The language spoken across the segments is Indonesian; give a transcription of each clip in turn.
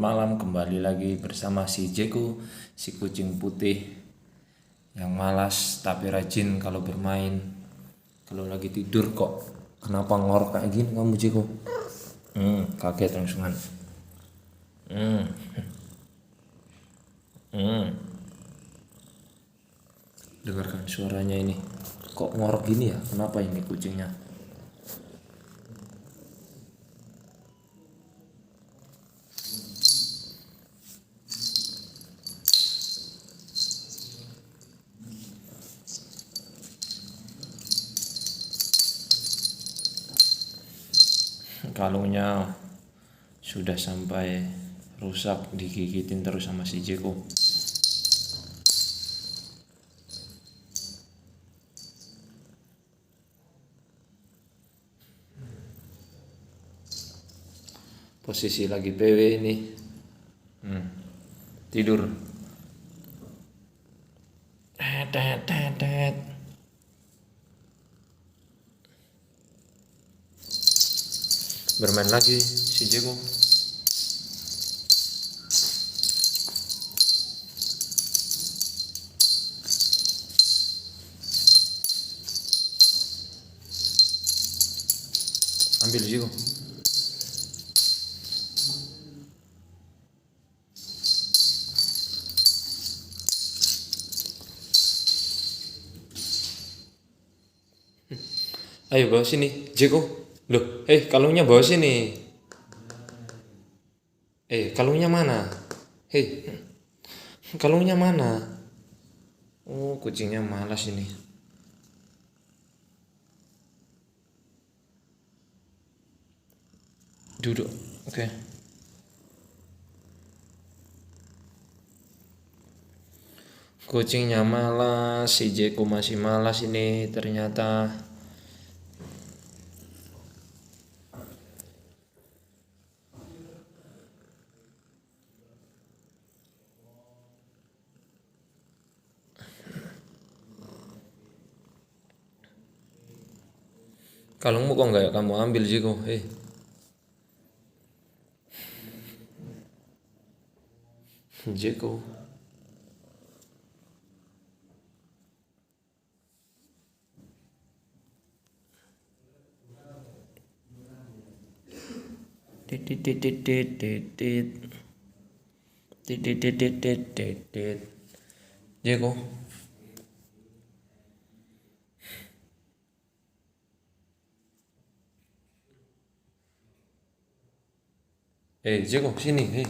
malam, kembali lagi bersama si Jeko, si kucing putih yang malas tapi rajin kalau bermain. Kalau lagi tidur kok kenapa ngorok kayak gini kamu Jeko? Kaget langsungan. Dengarkan suaranya ini. Kok ngorok gini ya? Kenapa ini kucingnya? Kalungnya sudah sampai rusak, digigitin terus sama si Jeko. Posisi lagi PW ini. Tidur. Tet. Bermain lagi si Jeko. Ambil Jeko. Ayo bawa sini Jeko. Loh, kalungnya bawa sini. Kalungnya mana? Kalungnya mana? Oh, kucingnya malas ini. Duduk. Oke. Kucingnya malas, si Jeko masih malas ini ternyata. Kalungmu kok nggak kamu ambil Jeko? Jeko. Jeko. Jeko sini.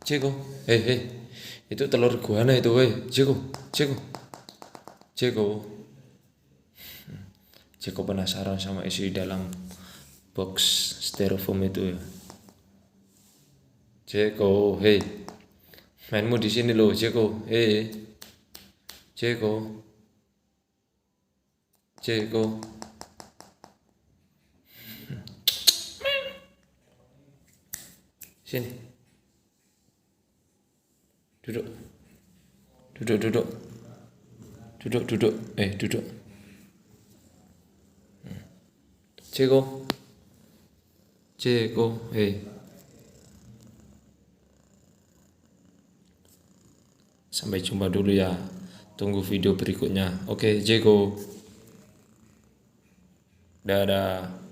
Jeko. Itu telur iguana itu, Jeko. Jeko penasaran sama isi dalam box styrofoam itu ya. Jeko, mainmu di sini loh, Jeko. Jeko. Sini. Duduk. Duduk. Jeko. Sampai jumpa dulu ya. Tunggu video berikutnya. Oke, Jeko. Dadah.